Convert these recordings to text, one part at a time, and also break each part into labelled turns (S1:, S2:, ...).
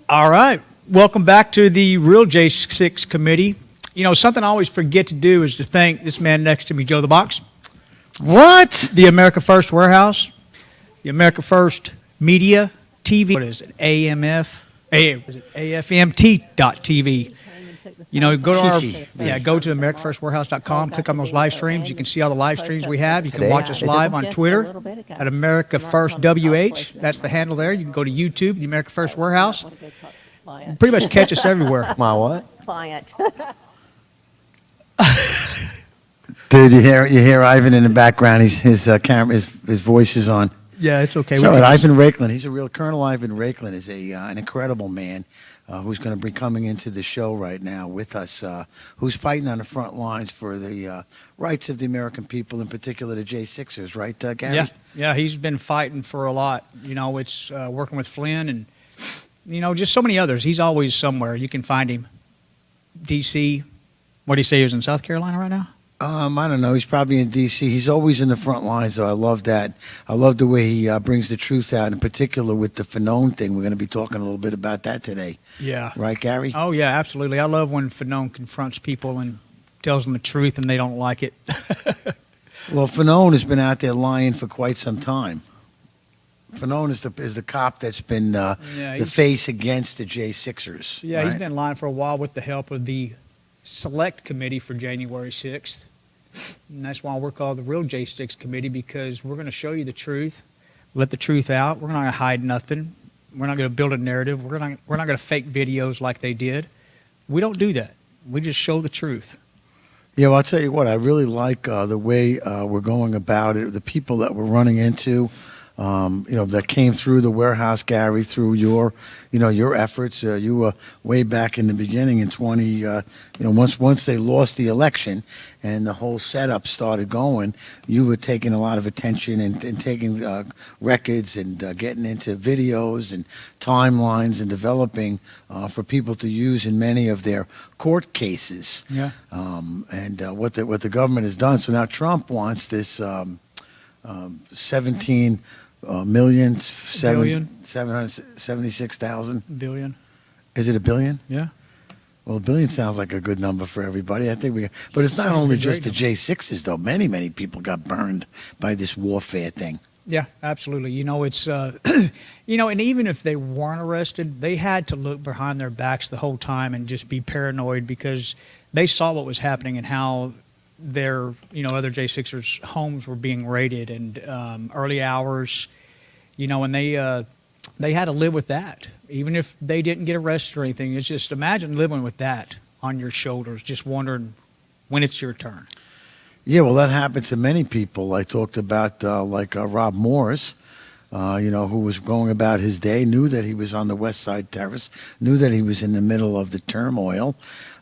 S1: All right. Welcome back to the Real J6 Committee. You know, something I always forget to do is to thank this man next to me, Joe the Box.
S2: What?
S1: The America First Warehouse, the America First Media, TV. What is it? AFMT.TV. You know, go to go to AmericaFirstWarehouse.com, click on those live streams. You can see all the live streams we have. You can watch us live on Twitter at America First WH. That's the handle there. You can go to YouTube, the America First Warehouse. Pretty much catch us everywhere.
S2: My what?
S3: Client.
S2: Dude, you hear Ivan in the background. His camera, his voice is on.
S1: Yeah, it's okay.
S2: So Ivan Raiklen, he's a real Colonel Ivan Raiklen is an incredible man who's going to be coming into the show right now with us, who's fighting on the front lines for the rights of the American people, in particular the J6ers, right, Gary?
S1: Yeah, he's been fighting for a lot. You know, it's working with Flynn and, you know, just so many others. He's always somewhere. You can find him. D.C. What do you say? He was in South Carolina right now?
S2: I don't know. He's probably in D.C. He's always in the front lines, though. I love that. I love the way he brings the truth out, in particular with the Fanone thing. We're going to be talking a little bit about that today.
S1: Yeah.
S2: Right, Gary?
S1: Oh, yeah, absolutely. I love when Fanone confronts people and tells them the truth and they don't like it.
S2: Well, Fanone has been out there lying for quite some time. Fanone is the cop that's been the face against the J6ers.
S1: Yeah,
S2: right?
S1: He's been lying for a while with the help of the Select Committee for January 6th. And that's why we're called the Real J6 Committee, because we're going to show you the truth, let the truth out. We're not going to hide nothing. We're not going to build a narrative. We're not going to fake videos like they did. We don't do that. We just show the truth.
S2: Yeah, well, I'll tell you what, I really like the way we're going about it, the people that we're running into, that came through the warehouse, Gary, through your efforts. You were way back in the beginning in 20, once they lost the election and the whole setup started going, you were taking a lot of attention and taking records and getting into videos and timelines and developing for people to use in many of their court cases.
S1: Yeah.
S2: And what the government has done. So now Trump wants this 17 million, 776,000
S1: billion.
S2: Is it a billion?
S1: Yeah.
S2: Well, a billion sounds like a good number for everybody. I think but it's not only just the J6s though. Many people got burned by this warfare thing.
S1: Yeah, absolutely. You know, it's and even if they weren't arrested, they had to look behind their backs the whole time and just be paranoid, because they saw what was happening and how their other J6ers' homes were being raided, and early hours, and they had to live with that, even if they didn't get arrested or anything. It's just, imagine living with that on your shoulders, just wondering when it's your turn.
S2: Yeah, well, that happened to many people. I talked about Rob Morris, who was going about his day, knew that he was on the West Side Terrace, knew that he was in the middle of the turmoil.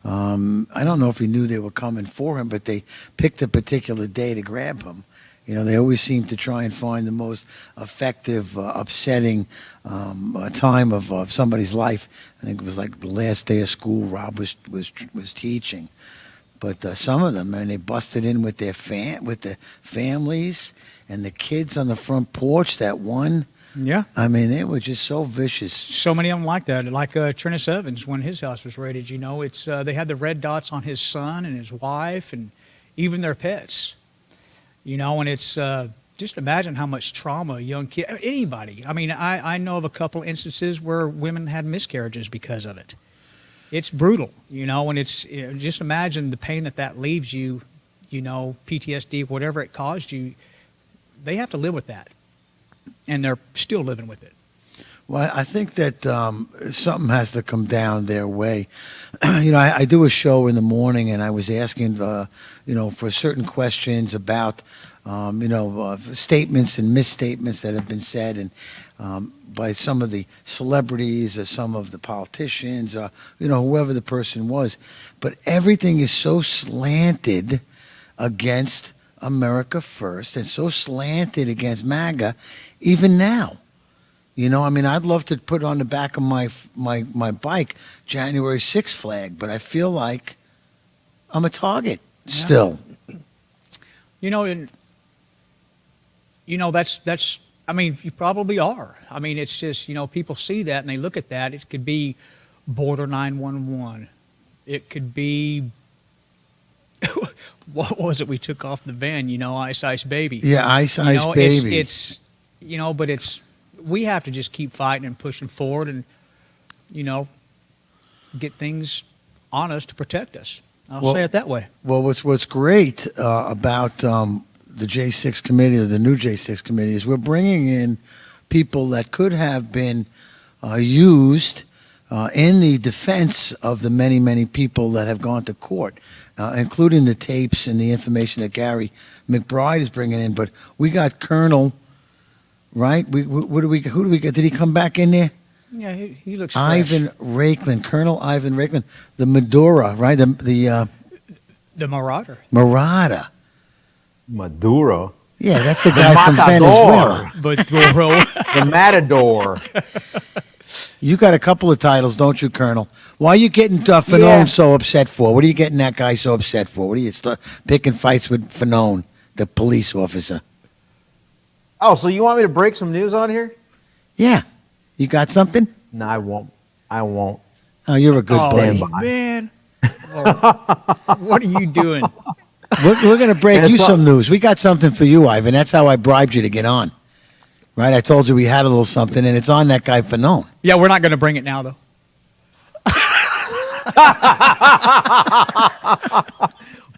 S2: I don't know if he knew they were coming for him, but they picked a particular day to grab him. They always seem to try and find the most effective, upsetting time of somebody's life. I think it was like the last day of school Rob was teaching. But some of them, man, they busted in with their families and the kids on the front porch. That one.
S1: Yeah.
S2: I mean, they were just so vicious.
S1: So many of them like that. Like Treniss Evans, when his house was raided, it's they had the red dots on his son and his wife and even their pets. And it's just imagine how much trauma a young kid, anybody. I mean, I know of a couple instances where women had miscarriages because of it. It's brutal, and it's just imagine the pain that leaves you, PTSD, whatever it caused you. They have to live with that, and they're still living with it.
S2: Well, I think that something has to come down their way. I do a show in the morning, and I was asking, for certain questions about, statements and misstatements that have been said, and by some of the celebrities or some of the politicians, whoever the person was. But everything is so slanted against America First and so slanted against MAGA, even now. I'd love to put on the back of my bike January 6th flag, but I feel like I'm a target still.
S1: That's I mean, you probably are. I mean, it's just, people see that and they look at that. It could be Border 911. It could be, what was it we took off the van? Ice Ice Baby.
S2: Yeah, Ice Ice Baby.
S1: It's but we have to just keep fighting and pushing forward and, get things on us to protect us. I'll say it that way.
S2: Well, what's great about the J6 committee, or the new J6 committee, is we're bringing in people that could have been used in the defense of the many, many people that have gone to court, including the tapes and the information that Gary McBride is bringing in. But we got Colonel, right? Who do we get? Did he come back in there?
S1: Yeah, he looks fresh.
S2: Ivan Raiklan, Colonel Ivan Raiklan, the Madura, right? The
S1: Marauder.
S2: Marauder.
S3: Maduro.
S2: Yeah, that's the guy from Venezuela.
S1: Maduro.
S3: The Matador.
S2: You got a couple of titles, don't you, Colonel? Why are you getting Fanone so upset for? What are you getting that guy so upset for? What are you picking fights with Fanone, the police officer?
S3: Oh, so you want me to break some news on here?
S2: Yeah. You got something?
S3: No, I won't. I won't.
S2: Oh, you're a good buddy.
S1: Man. Well, what are you doing?
S2: We're going to break you some news. We got something for you, Ivan. That's how I bribed you to get on. Right? I told you we had a little something, and it's on that guy Fanone.
S1: Yeah, we're not going to bring it now, though.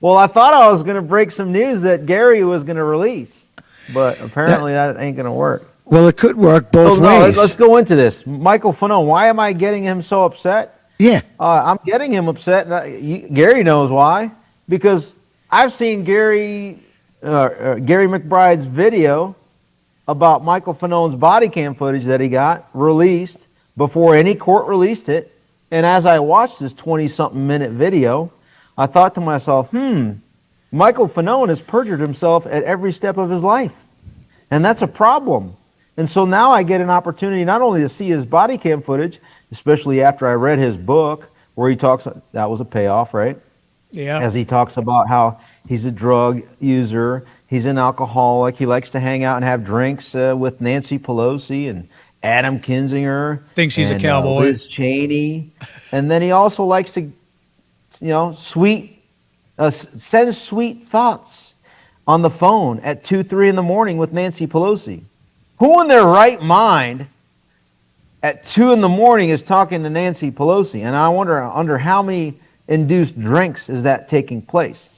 S3: Well, I thought I was going to break some news that Gary was going to release, but apparently that ain't going to work.
S2: Well, it could work both ways.
S3: Let's go into this. Michael Fanone, why am I getting him so upset?
S2: Yeah.
S3: I'm getting him upset. Gary knows why. Because I've seen Gary McBride's video about Michael Fanone's body cam footage that he got released before any court released it. And as I watched this 20-something minute video, I thought to myself, Michael Fanone has perjured himself at every step of his life. And that's a problem. And so now I get an opportunity not only to see his body cam footage, especially after I read his book where he talks, that was a payoff, right?
S1: Yeah.
S3: As he talks about how he's a drug user, he's an alcoholic, he likes to hang out and have drinks with Nancy Pelosi and Adam Kinzinger.
S1: Thinks he's a cowboy.
S3: Liz Cheney. And then he also likes to, send sweet thoughts on the phone at 2, 3 in the morning with Nancy Pelosi. Who in their right mind at 2 in the morning is talking to Nancy Pelosi? And I wonder under how many induced drinks is that taking place?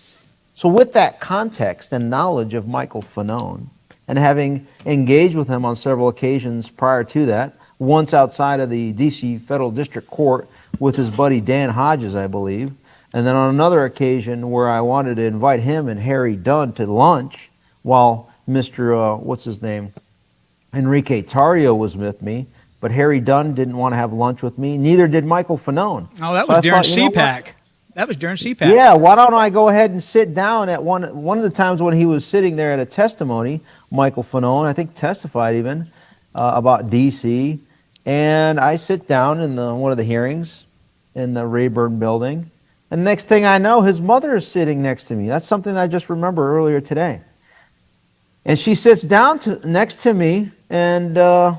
S3: So with that context and knowledge of Michael Fanone, and having engaged with him on several occasions prior to that, once outside of the D.C. Federal District Court with his buddy Dan Hodges, I believe, and then on another occasion where I wanted to invite him and Harry Dunn to lunch while Mr. what's his name? Enrique Tarrio was with me, but Harry Dunn didn't want to have lunch with me. Neither did Michael Fanone.
S1: Oh, that was during CPAC. That was during CPAC.
S3: Yeah, why don't I go ahead and sit down at one of the times when he was sitting there at a testimony, Michael Fanone, I think testified even, about D.C., and I sit down in one of the hearings in the Rayburn building, and next thing I know, his mother is sitting next to me. That's something I just remember earlier today. And she sits down next to me, and I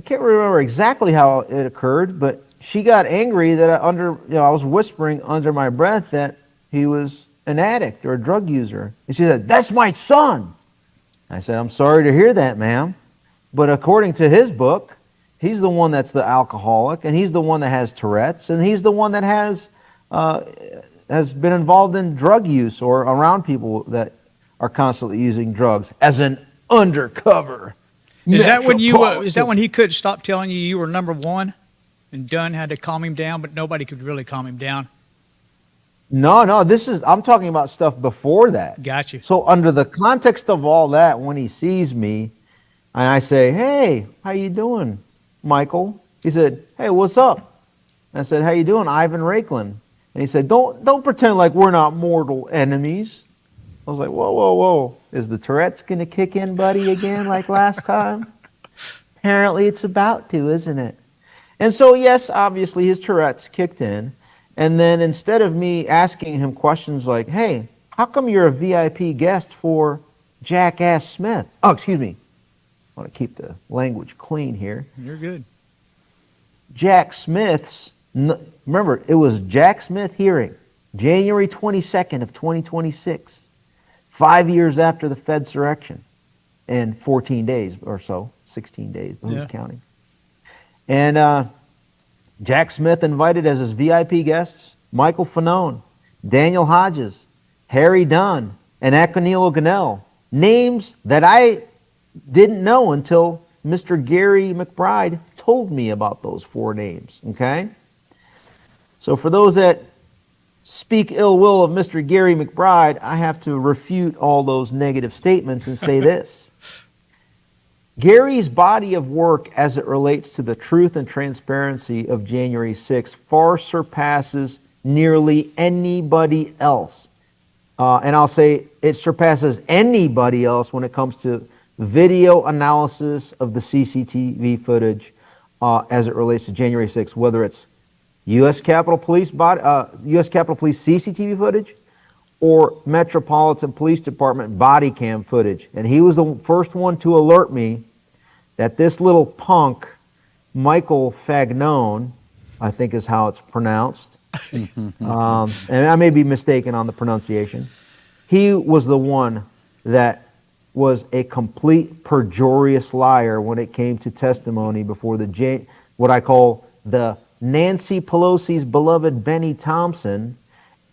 S3: can't remember exactly how it occurred, but she got angry that I was whispering under my breath that he was an addict or a drug user. And she said, "That's my son." I said, "I'm sorry to hear that, ma'am. But according to his book, he's the one that's the alcoholic, and he's the one that has Tourette's, and he's the one that has been involved in drug use or around people that are constantly using drugs as an undercover."
S1: Is that when he couldn't stop telling you were number one, and Dunn had to calm him down, but nobody could really calm him down?
S3: No, I'm talking about stuff before that.
S1: Got you.
S3: So under the context of all that, when he sees me, and I say, "Hey, how you doing, Michael?" He said, "Hey, what's up?" I said, "How you doing, Ivan Raiklan?" And he said, Don't pretend like we're not mortal enemies." I was like, whoa. Is the Tourette's going to kick in, buddy, again like last time? Apparently it's about to, isn't it? And so, yes, obviously his Tourette's kicked in. And then instead of me asking him questions like, "Hey, how come you're a VIP guest for Jackass Smith?" Oh, excuse me. want to keep the language clean here.
S1: You're good.
S3: Jack Smith's, remember, it was Jack Smith hearing, January 22nd of 2026, 5 years after the Fedsurrection, and 14 days or so, 16 days, who's counting. And Jack Smith invited as his VIP guests Michael Fanone, Daniel Hodges, Harry Dunn, and Akonil O'Connell, names that I didn't know until Mr. Gary McBride told me about those 4 names, okay? So for those that speak ill will of Mr. Gary McBride, I have to refute all those negative statements and say this. Gary's body of work as it relates to the truth and transparency of January 6th far surpasses nearly anybody else. And I'll say it surpasses anybody else when it comes to video analysis of the CCTV footage as it relates to January 6th, whether it's U.S. Capitol Police CCTV footage or Metropolitan Police Department body cam footage. And he was the first one to alert me that this little punk, Michael Fagnone, I think is how it's pronounced, and I may be mistaken on the pronunciation, he was the one that was a complete perjurious liar when it came to testimony before what I call the Nancy Pelosi's beloved Benny Thompson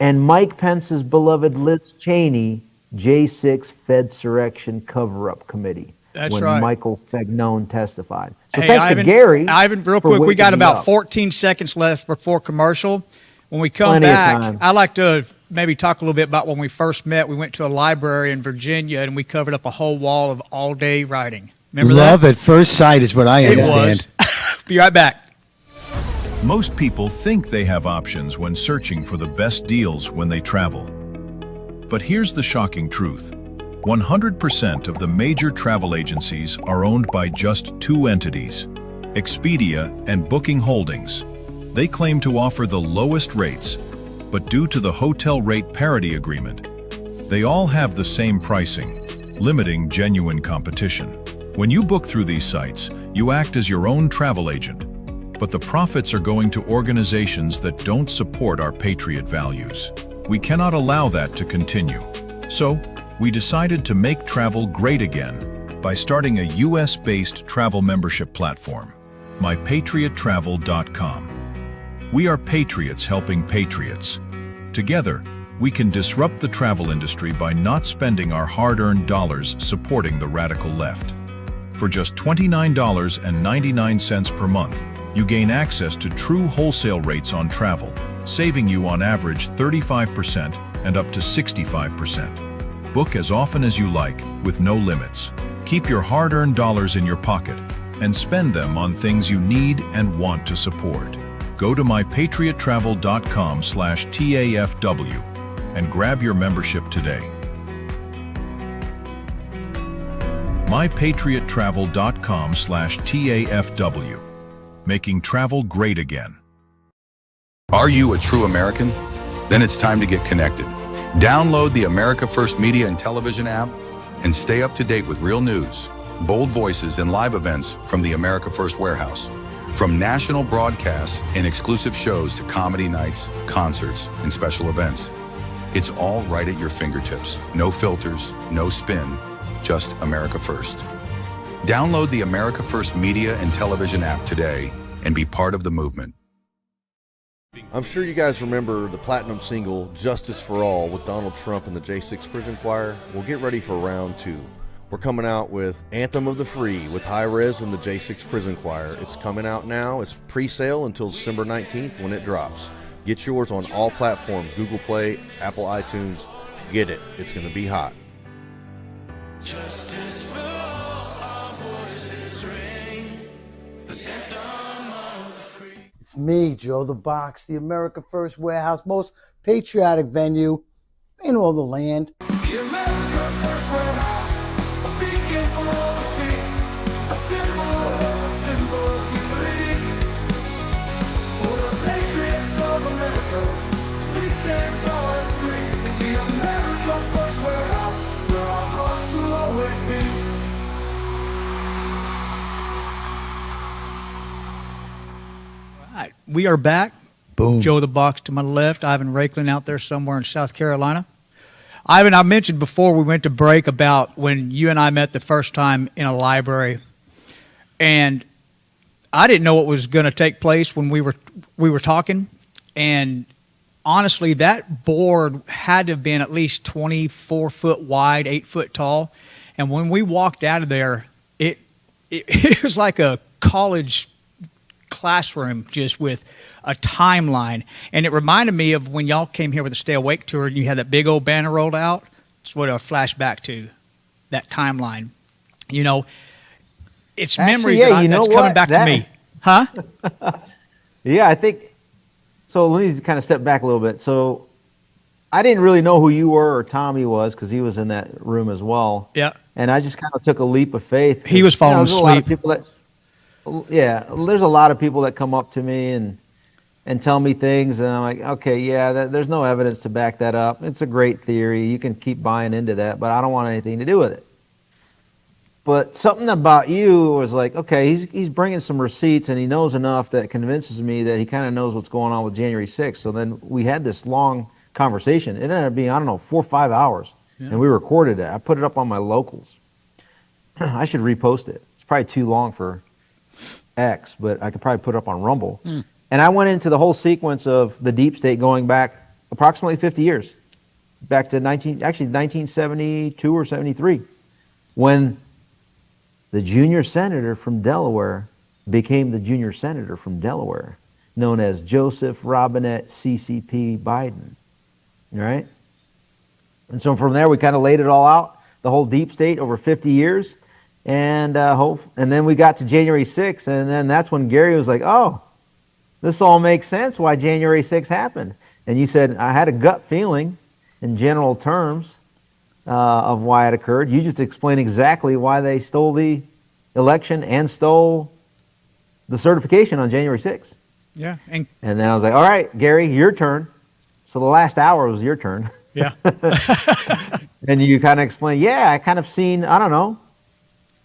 S3: and Mike Pence's beloved Liz Cheney J6 Fedsurrection Cover-Up Committee.
S1: That's
S3: when
S1: right.
S3: Michael Fagnone testified. So
S1: Hey,
S3: thanks
S1: Ivan,
S3: to Gary.
S1: Ivan, real
S3: for
S1: quick, we got
S3: waking me
S1: about
S3: up.
S1: 14 seconds left before commercial. When we come
S3: Plenty of
S1: back,
S3: time.
S1: I'd like to maybe talk a little bit about when we first met. We went to a library in Virginia, and we covered up a whole wall of all-day writing. Remember
S2: Love
S1: that?
S2: at first sight is what I
S1: It
S2: understand.
S1: was. Be right back.
S4: Most people think they have options when searching for the best deals when they travel. But here's the shocking truth. 100% of the major travel agencies are owned by just 2 entities, Expedia and Booking Holdings. They claim to offer the lowest rates, but due to the hotel rate parity agreement, they all have the same pricing, limiting genuine competition. When you book through these sites, you act as your own travel agent, but the profits are going to organizations that don't support our patriot values. We cannot allow that to continue. So, we decided to make travel great again by starting a US-based travel membership platform, mypatriottravel.com. We are patriots helping patriots. Together, we can disrupt the travel industry by not spending our hard-earned dollars supporting the radical left. For just $29.99 per month, you gain access to true wholesale rates on travel, saving you on average 35% and up to 65%. Book as often as you like, with no limits. Keep your hard-earned dollars in your pocket and spend them on things you need and want to support. Go to mypatriottravel.com/TAFW and grab your membership today. mypatriottravel.com/TAFW, making travel great again.
S5: Are you a true American? Then it's time to get connected. Download the America First Media and Television app and stay up to date with real news, bold voices, and live events from the America First Warehouse. From national broadcasts and exclusive shows to comedy nights, concerts, and special events. It's all right at your fingertips. No filters, no spin, just America First. Download the America First Media and Television app today and be part of the movement.
S6: I'm sure you guys remember the platinum single Justice for All with Donald Trump and the J6 Prison Choir. Well, get ready for round 2. We're coming out with Anthem of the Free with High Res and the J6 Prison Choir. It's coming out now. It's pre-sale until December 19th when it drops. Get yours on all platforms, Google Play, Apple iTunes. Get it. It's going to be hot.
S7: Justice for all, our voices ring. The anthem of the free.
S8: It's me, Joe the Box, the America First Warehouse, most patriotic venue in all the land.
S7: The America First Warehouse, a beacon for all to see. A symbol of unity. For the patriots of America, we stand tall and free. The America First Warehouse, where our hearts will always be.
S1: right, we are back.
S2: Boom.
S1: Joe the Box to my left, Ivan Rakelin out there somewhere in South Carolina. Ivan, I mentioned before we went to break about when you and I met the first time in a library, and I didn't know what was going to take place when we were talking, and honestly, that board had to have been at least 24 foot wide, 8 foot tall, and when we walked out of there, it was like a college classroom just with a timeline, and it reminded me of when y'all came here with the Stay Awake tour and you had that big old banner rolled out. It's what I flash back to, that timeline. You know, it's
S3: Actually,
S1: memories
S3: yeah, you know
S1: that's coming
S3: what?
S1: back to
S3: That-
S1: me. Huh?
S3: Yeah, I think so. Let me kind of step back a little bit. So I didn't really know who you were or Tommy was because he was in that room as well.
S1: Yeah.
S3: And I just kind of took a leap of faith.
S1: He was falling
S3: there's a lot of
S1: asleep.
S3: people that, yeah, there's a lot of people that come up to me and tell me things, and I'm like, okay, yeah, there's no evidence to back that up. It's a great theory. You can keep buying into that, but I don't want anything to do with it. But something about you was like, okay, he's bringing some receipts, and he knows enough that convinces me that he kind of knows what's going on with January 6th. So then we had this long conversation. It ended up being, I don't know, 4 or 5 hours, and we recorded it. I put it up on my locals. I should repost it. It's probably too long for X, but I could probably put it up on Rumble. And I went into the whole sequence of the deep state going back approximately 50 years, back to 1972 or 73, when the junior senator from Delaware became the junior senator from Delaware, known as Joseph Robinette CCP Biden. All right? And so from there, we kind of laid it all out, the whole deep state over 50 years. And then we got to January 6th, and then that's when Gary was like, oh, this all makes sense why January 6th happened. And you said, I had a gut feeling in general terms of why it occurred. You just explained exactly why they stole the election and stole the certification on January 6th.
S1: Yeah. And
S3: And then I was like, all right, Gary, your turn. So the last hour was your turn.
S1: yeah.
S3: And you kind of explained, yeah, I kind of seen, I don't know,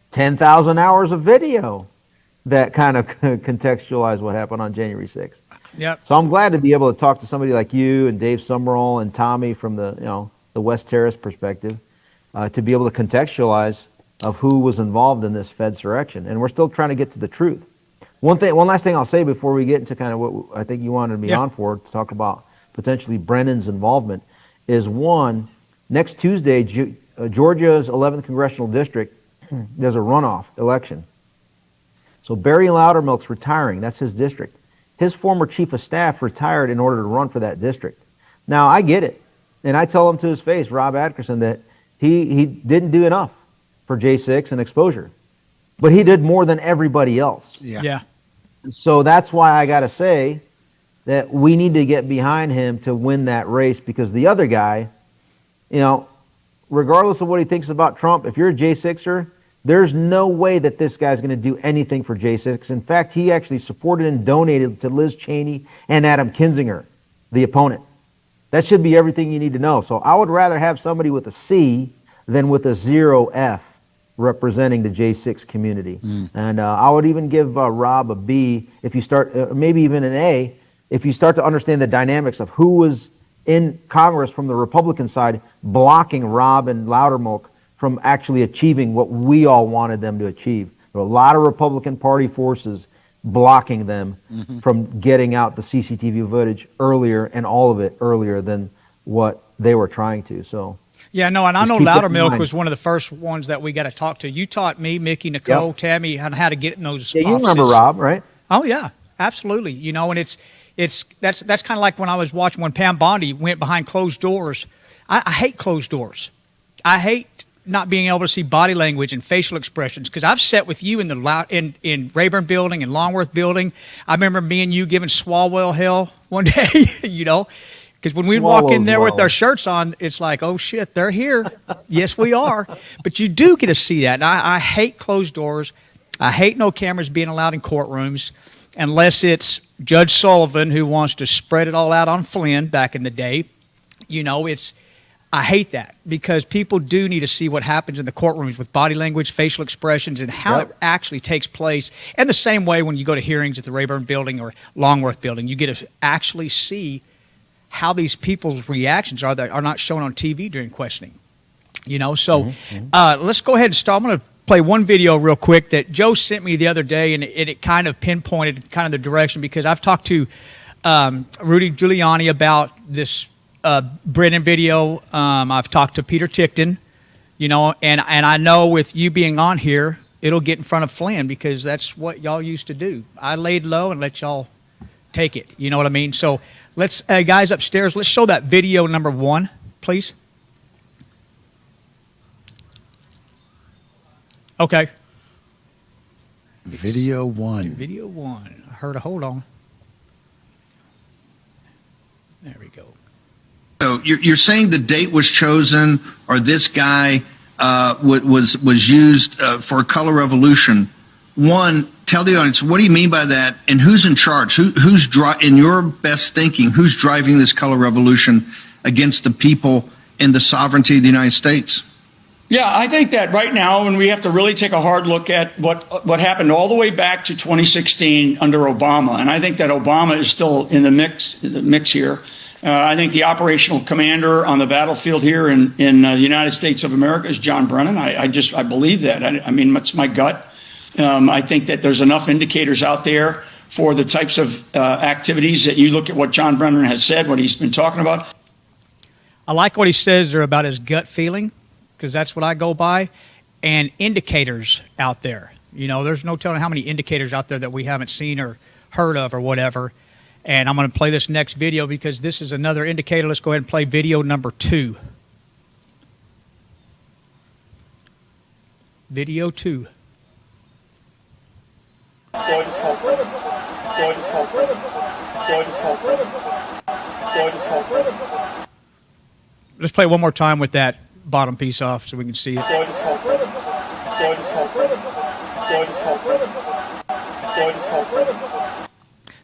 S3: 10,000 hours of video that kind of contextualize what happened on January 6th.
S1: Yep.
S3: So I'm glad to be able to talk to somebody like you and Dave Sumrall and Tommy from the West Terrace perspective, to be able to contextualize of who was involved in this Fedsurrection. And we're still trying to get to the truth. One last thing I'll say before we get into kind of what I think you wanted me on for, to talk about potentially Brennan's involvement, is one, next Tuesday, Georgia's 11th Congressional District, there's a runoff election. So Barry Loudermilk's retiring. That's his district. His former chief of staff retired in order to run for that district. Now, I get it. And I tell him to his face, Rob Atkerson, that he didn't do enough for J6 and exposure. But he did more than everybody else.
S1: Yeah.
S3: So that's why I got to say that we need to get behind him to win that race, because the other guy, regardless of what he thinks about Trump, if you're a J6er, there's no way that this guy's going to do anything for J6. In fact, he actually supported and donated to Liz Cheney and Adam Kinzinger, the opponent. That should be everything you need to know. So I would rather have somebody with a C than with a 0F representing the J6 community. And I would even give Rob a B if you start, maybe even an A, if you start to understand the dynamics of who was in Congress from the Republican side blocking Rob and Loudermilk from actually achieving what we all wanted them to achieve. There were a lot of Republican Party forces blocking them from getting out the CCTV footage earlier, and all of it earlier than what they were trying to. So
S1: Yeah, no, and I
S3: just
S1: know
S3: keep that in
S1: Loudermilk
S3: mind.
S1: was one of the first ones that we got to talk to. You taught me, Mickey, Nicole, Tammy, on how to get in those
S3: yeah, you
S1: offices.
S3: remember Rob, right?
S1: Oh yeah, absolutely. And that's kind of like when I was watching when Pam Bondi went behind closed doors. I hate closed doors. I hate not being able to see body language and facial expressions, because I've sat with you in the in Rayburn Building and Longworth Building. I remember me and you giving Swalwell hell one day, because when we'd walk in there with our shirts on, it's like, oh shit, they're here. Yes, we are. But you do get to see that. And I hate closed doors. I hate no cameras being allowed in courtrooms, unless it's Judge Sullivan who wants to spread it all out on Flynn back in the day. I hate that because people do need to see what happens in the courtrooms with body language, facial expressions, and how it actually takes place. And the same way when you go to hearings at the Rayburn Building or Longworth Building, you get to actually see how these people's reactions are that are not shown on TV during questioning. You know, so let's go ahead and start. I'm going to play one video real quick that Joe sent me the other day, and it kind of pinpointed kind of the direction because I've talked to Rudy Giuliani about this Brennan video. I've talked to Peter Tickton, you know, and I know with you being on here, it'll get in front of Flynn because that's what y'all used to do. I laid low and let y'all take it. You know what I mean? So let's, guys upstairs, let's show that video number 1, please. Okay.
S2: Video 1.
S1: Video 1. I heard a hold on. There we go.
S9: So you're saying the date was chosen, or this guy was used for a color revolution. One, tell the audience, what do you mean by that, and who's in charge? Who's in your best thinking, who's driving this color revolution against the people and the sovereignty of the United States?
S10: Yeah, I think that right now, and we have to really take a hard look at what happened all the way back to 2016 under Obama, and I think that Obama is still in the mix here. I think the operational commander on the battlefield here in the United States of America is John Brennan. I believe that. I mean, that's my gut. I think that there's enough indicators out there for the types of activities that you look at what John Brennan has said, what he's been talking about.
S1: I like what he says there about his gut feeling, because that's what I go by, and indicators out there. You know, there's no telling how many indicators out there that we haven't seen or heard of or whatever. And I'm going to play this next video because this is another indicator. Let's go ahead and play video number 2. Video 2. Let's play it one more time with that bottom piece off so we can see it.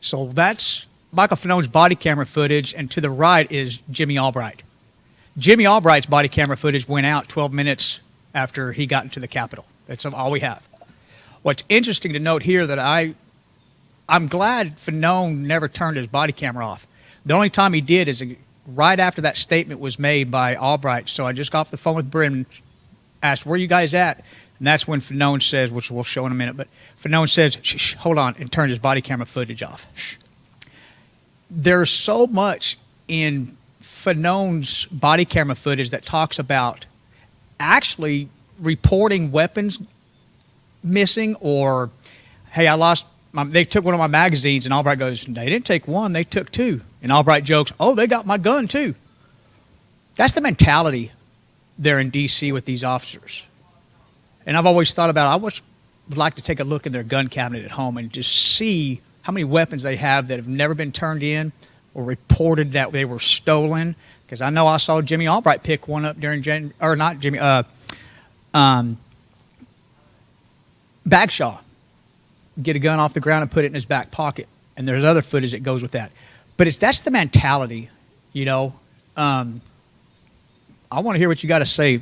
S1: So that's Michael Fanone's body camera footage, and to the right is Jimmy Albright. Jimmy Albright's body camera footage went out 12 minutes after he got into the Capitol. That's all we have. What's interesting to note here that I'm glad Fanone never turned his body camera off. The only time he did is right after that statement was made by Albright. So I just got off the phone with Brennan, asked, where you guys at? And that's when Fanone says, which we'll show in a minute, but Fanone says, shh, hold on, and turned his body camera footage off. Shh. There's so much in Fanone's body camera footage that talks about actually reporting weapons missing, or, hey, they took one of my magazines, and Albright goes, they didn't take one, they took 2. And Albright jokes, oh, they got my gun too. That's the mentality there in D.C. with these officers. And I've always thought about, I would like to take a look in their gun cabinet at home and just see how many weapons they have that have never been turned in or reported that they were stolen. Because I know I saw Jimmy Albright pick one up during Bagshaw, get a gun off the ground and put it in his back pocket. And there's other footage that goes with that. But that's the mentality, you know. I want to hear what you got to say,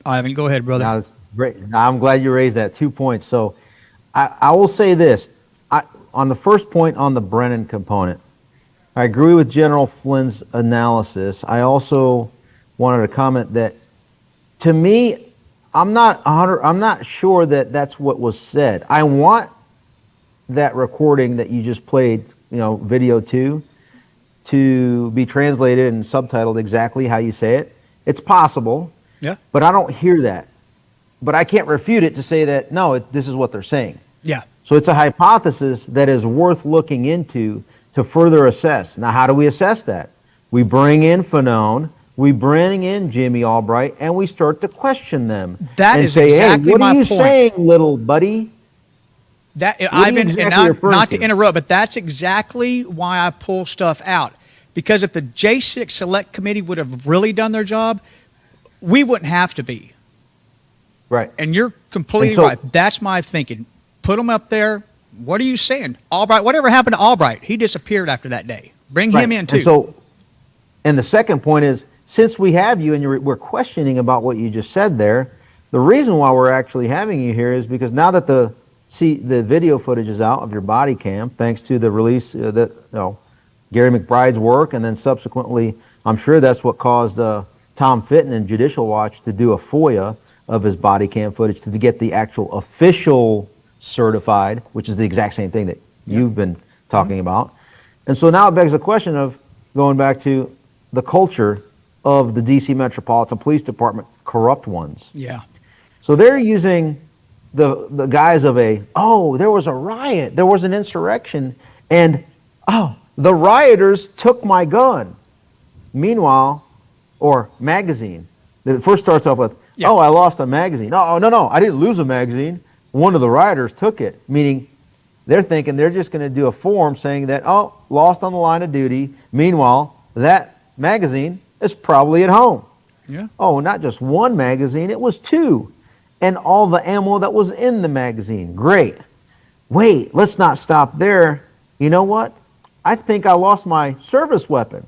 S1: Ivan. Go ahead, brother.
S3: That's great. I'm glad you raised that. 2 points. So I will say this. On the first point on the Brennan component, I agree with General Flynn's analysis. I also wanted to comment that, to me, I'm not sure that that's what was said. I want that recording that you just played, video 2, to be translated and subtitled exactly how you say it. It's possible,
S1: yeah,
S3: but I don't hear that. But I can't refute it to say that, no, this is what they're saying.
S1: Yeah.
S3: So it's a hypothesis that is worth looking into to further assess. Now, how do we assess that? We bring in Fanone, we bring in Jimmy Albright, and we start to question them.
S1: That
S3: and
S1: is
S3: say,
S1: exactly
S3: hey, what
S1: my
S3: are you
S1: point.
S3: saying, little buddy?
S1: Ivan, not to interrupt, but that's exactly why I pull stuff out. Because if the J6 Select Committee would have really done their job, we wouldn't have to be.
S3: Right.
S1: And you're completely right. That's my thinking. Put them up there. What are you saying? Albright, whatever happened to Albright? He disappeared after that day. Bring him in, too.
S3: And the second point is, since we have you and we're questioning about what you just said there, the reason why we're actually having you here is because now that the video footage is out of your body cam, thanks to the release Gary McBride's work, and then subsequently, I'm sure that's what caused Tom Fitton and Judicial Watch to do a FOIA of his body cam footage to get the actual official certified, which is the exact same thing that you've been talking about. And so now it begs the question of going back to the culture of the D.C. Metropolitan Police Department, corrupt ones.
S1: Yeah.
S3: So they're using the guise of there was a riot, there was an insurrection, and the rioters took my gun. Meanwhile, or magazine. It first starts off with, I lost a magazine. No, I didn't lose a magazine. One of the rioters took it, meaning they're thinking they're just going to do a form saying that, lost on the line of duty. Meanwhile, that magazine is probably at home.
S1: Yeah.
S3: Oh, not just one magazine, it was two. And all the ammo that was in the magazine. Great. Wait, let's not stop there. You know what? I think I lost my service weapon.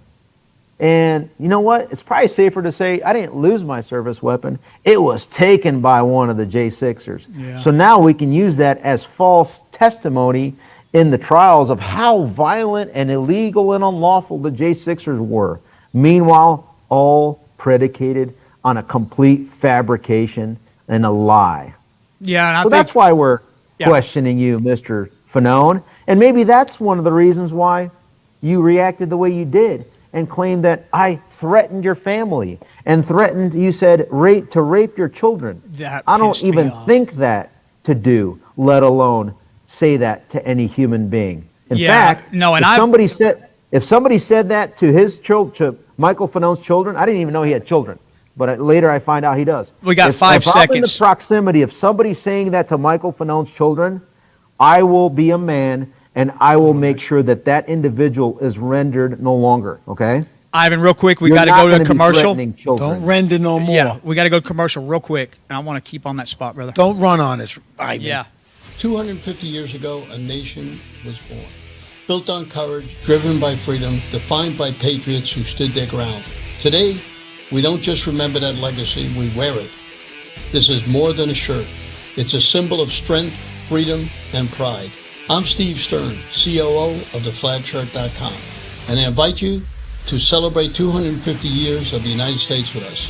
S3: And you know what? It's probably safer to say I didn't lose my service weapon. It was taken by one of the J6ers.
S1: Yeah.
S3: So now we can use that as false testimony in the trials of how violent and illegal and unlawful the J6ers were. Meanwhile, all predicated on a complete fabrication and a lie.
S1: Yeah, and I
S3: So
S1: think
S3: that's why we're questioning you, Mr. Fanone. And maybe that's one of the reasons why you reacted the way you did and claimed that I threatened your family and threatened, you said, to rape your children.
S1: That
S3: I don't
S1: pissed me
S3: even
S1: off.
S3: think that to do, let alone say that to any human being. In fact,
S1: no, and
S3: if somebody said that to his to Michael Fanone's children, I didn't even know he had children. But later I find out he does.
S1: We got 5
S3: if I'm in the
S1: seconds.
S3: proximity of somebody saying that to Michael Fanone's children, I will be a man and I will make sure that that individual is rendered no longer, okay?
S1: Ivan, real quick, we
S3: You're
S1: got to
S3: not
S1: go to
S3: gonna
S1: a
S3: be
S1: commercial.
S3: threatening children.
S2: Don't render no more.
S1: Yeah, we got to go to commercial real quick, and I want to keep on that spot, brother.
S2: Don't run on us, Ivan.
S1: Yeah.
S11: 250 years ago, a nation was born. Built on courage, driven by freedom, defined by patriots who stood their ground. Today, we don't just remember that legacy, we wear it. This is more than a shirt. It's a symbol of strength, freedom, and pride. I'm Steve Stern, COO of theflagshirt.com, and I invite you to celebrate 250 years of the United States with us.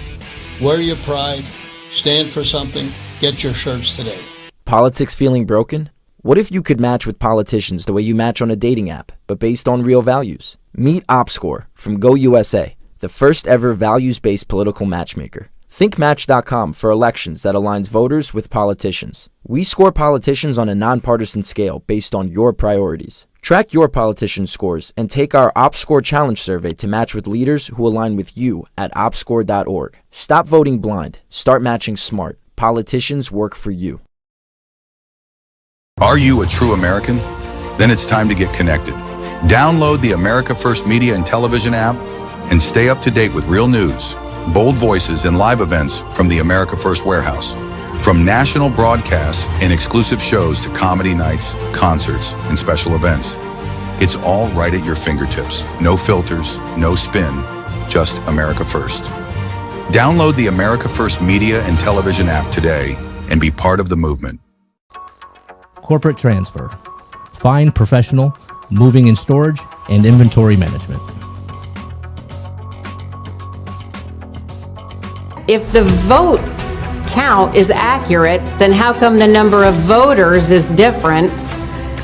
S11: Wear your pride, stand for something, get your shirts today.
S12: Politics feeling broken? What if you could match with politicians the way you match on a dating app, but based on real values? Meet OpScore from GoUSA, the first ever values-based political matchmaker. Think Match.com for elections that aligns voters with politicians. We score politicians on a nonpartisan scale based on your priorities. Track your politician scores and take our OpScore Challenge survey to match with leaders who align with you at opscore.org. Stop voting blind. Start matching smart. Politicians work for you.
S5: Are you a true American? Then it's time to get connected. Download the America First Media and Television app and stay up to date with real news, bold voices, and live events from the America First Warehouse. From national broadcasts and exclusive shows to comedy nights, concerts, and special events. It's all right at your fingertips. No filters, no spin, just America First. Download the America First Media and Television app today and be part of the movement.
S13: Corporate transfer, fine professional, moving and storage, and inventory management.
S14: If the vote count is accurate, then how come the number of voters is different?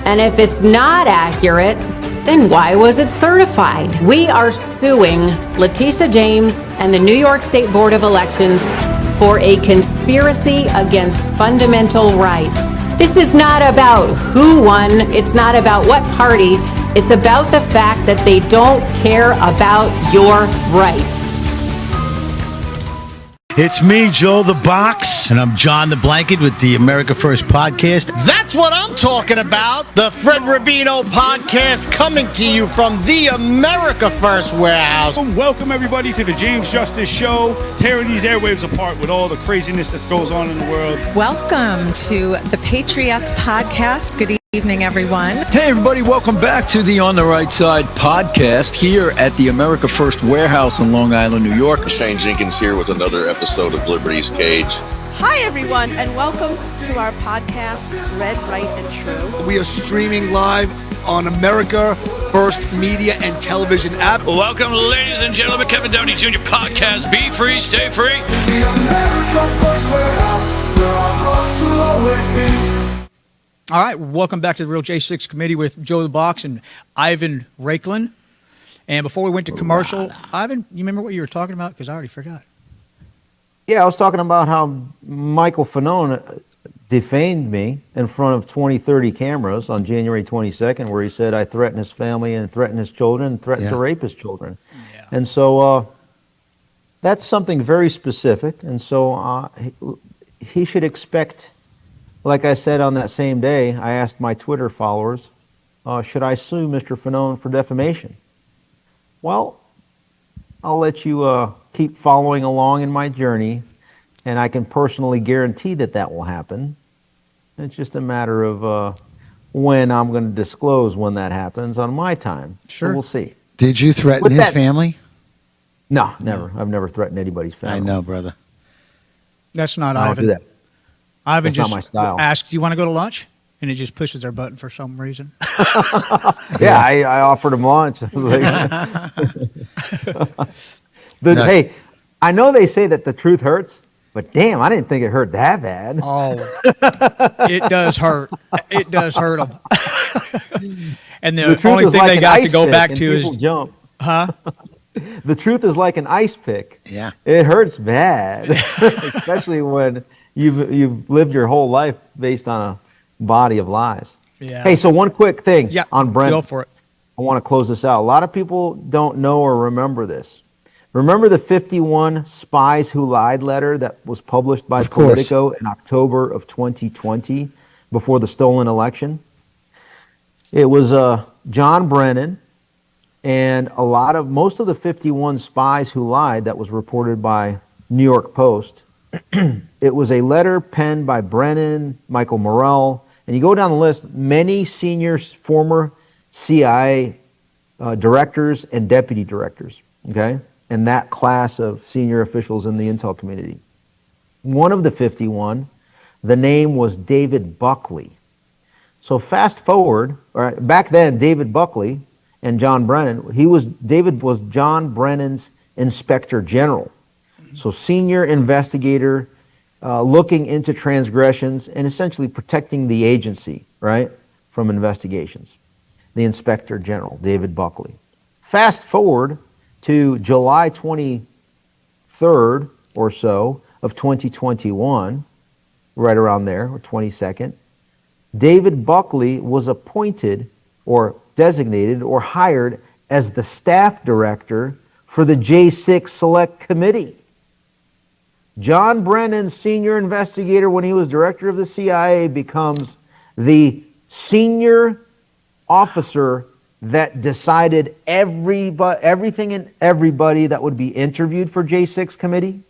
S14: And if it's not accurate, then why was it certified? We are suing Letitia James and the New York State Board of Elections for a conspiracy against fundamental rights. This is not about who won, it's not about what party, it's about the fact that they don't care about your rights.
S2: It's me, Joe the Box. And I'm John the Blanket with the America First Podcast.
S15: That's what I'm talking about. The Fred Rubino Podcast coming to you from the America First Warehouse.
S16: Welcome, everybody, to the James Justice Show, tearing these airwaves apart with all the craziness that goes on in the world.
S17: Welcome to the Patriots Podcast. Good evening. Evening, everyone.
S18: Hey, everybody, welcome back to the On the Right Side podcast here at the America First Warehouse in Long Island, New York.
S19: Shane Jenkins here with another episode of Liberty's Cage.
S17: Hi, everyone, and welcome to our podcast, Red, Right, and True.
S20: We are streaming live on America First Media and Television app.
S11: Welcome, ladies and gentlemen, Kevin Downey Jr. podcast. Be free, stay free.
S7: The America First Warehouse, where our hearts will always be.
S1: All right, welcome back to the Real J6 Committee with Joe the Box and Ivan Rakelin. And before we went to commercial, Ivan, you remember what you were talking about? Because I already forgot.
S3: Yeah, I was talking about how Michael Fanone defamed me in front of 20, 30 cameras on January 22nd, where he said I threatened his family and threatened his children and threatened to rape his children. Yeah. And so that's something very specific. And so he should expect, like I said on that same day, I asked my Twitter followers, should I sue Mr. Fanone for defamation? Well, I'll let you keep following along in my journey, and I can personally guarantee that that will happen. It's just a matter of when I'm going to disclose when that happens on my time.
S1: Sure.
S3: So we'll see.
S2: Did you threaten his family?
S3: No, never. I've never threatened anybody's family.
S2: I know, brother.
S1: That's not
S3: I don't
S1: Ivan.
S3: do that.
S1: Ivan
S3: That's not
S1: just
S3: my style.
S1: asks, do you want to go to lunch? And it just pushes their button for some reason.
S3: Yeah, I offered him lunch. Hey, I know they say that the truth hurts, but damn, I didn't think it hurt that bad.
S1: Oh, it does hurt. It does hurt them. And the
S3: truth
S1: only
S3: is
S1: thing
S3: like
S1: they
S3: an
S1: got to
S3: ice
S1: go
S3: pick
S1: back
S3: and
S1: to is,
S3: people jump.
S1: huh?
S3: The truth is like an ice pick.
S2: Yeah.
S3: It hurts bad, especially when you've lived your whole life based on a body of lies.
S1: Yeah.
S3: Hey, so one quick thing on Brent.
S1: Go for it.
S3: I want to close this out. A lot of people don't know or remember this. Remember the 51 Spies Who Lied letter that was published by Politico in October of 2020 before the stolen election? It was John Brennan and most of the 51 spies who lied that was reported by New York Post. It was a letter penned by Brennan, Michael Morrell, and you go down the list, many senior former CIA directors and deputy directors, okay, and that class of senior officials in the intel community. One of the 51, the name was David Buckley. So fast forward, back then, David Buckley and John Brennan, David was John Brennan's inspector general. So senior investigator looking into transgressions and essentially protecting the agency, right, from investigations. The inspector general, David Buckley. Fast forward to July 23rd or so of 2021, right around there, or 22nd, David Buckley was appointed or designated or hired as the staff director for the J6 Select Committee. John Brennan, senior investigator when he was director of the CIA, becomes the senior officer that decided everything and everybody that would be interviewed for J6 committee,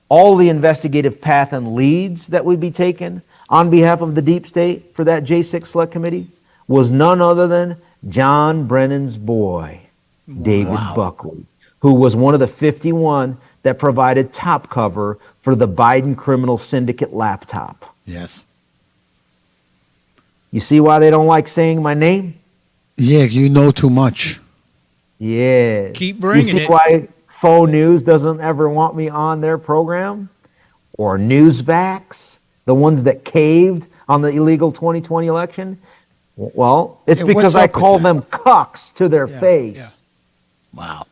S3: all the investigative path and leads that would be taken on behalf of the deep state for that J6 Select Committee was none other than John Brennan's boy, David Buckley, who was one of the 51 that provided top cover for the Biden criminal syndicate laptop.
S2: Yes.
S3: You see why they don't like saying my name?
S2: Yeah, you know too much.
S3: Yes.
S1: Keep bringing
S3: it. You see
S1: it.
S3: why Faux News doesn't ever want me on their program? Or Newsvax, the ones that caved on the illegal 2020 election? Well, it's because I call them cucks to their face.
S1: Yeah.
S2: Wow.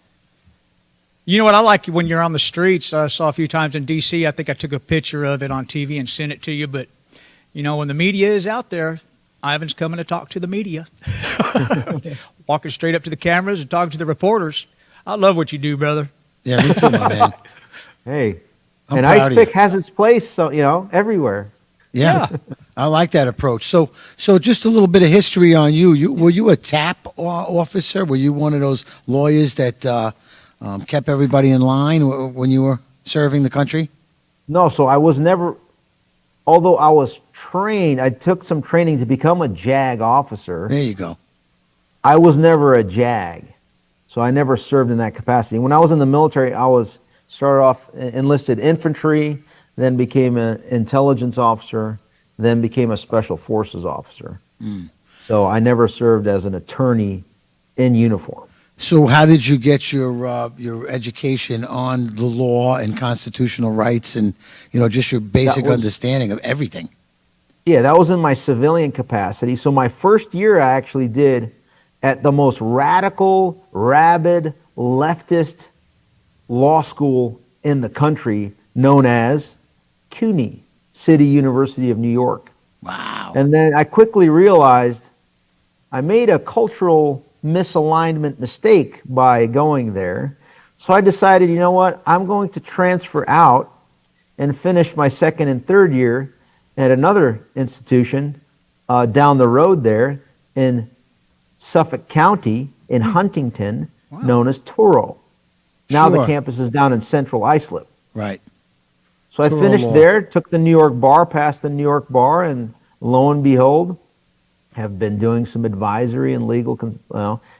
S1: You know what I like when you're on the streets? I saw a few times in D.C. I think I took a picture of it on TV and sent it to you. But, you know, when the media is out there, Ivan's coming to talk to the media. Walking straight up to the cameras and talking to the reporters. I love what you do, brother.
S2: Yeah, me too, my man.
S3: Hey,
S2: I'm
S3: an
S2: proud
S3: ice
S2: of
S3: pick
S2: you.
S3: has its place, so everywhere.
S2: Yeah. I like that approach. So just a little bit of history on you. Were you a TAP officer? Were you one of those lawyers that kept everybody in line when you were serving the country?
S3: No, so I was never, although I was trained. I took some training to become a JAG officer.
S2: There you go.
S3: I was never a JAG, so I never served in that capacity. When I was in the military, started off enlisted infantry, then became an intelligence officer, then became a special forces officer. So I never served as an attorney in uniform.
S2: So how did you get your education on the law and constitutional rights and, just your basic understanding of everything?
S3: Yeah, that was in my civilian capacity. So my first year I actually did at the most radical, rabid, leftist law school in the country known as CUNY, City University of New York.
S2: Wow.
S3: And then I quickly realized I made a cultural misalignment mistake by going there. So I decided, you know what, I'm going to transfer out and finish my second and third year at another institution down the road there in Suffolk County in Huntington, known as Truro. Now the campus is down in Central Islip.
S2: Right.
S3: So I finished there, took the New York bar, passed the New York bar, and lo and behold, have been doing some advisory and legal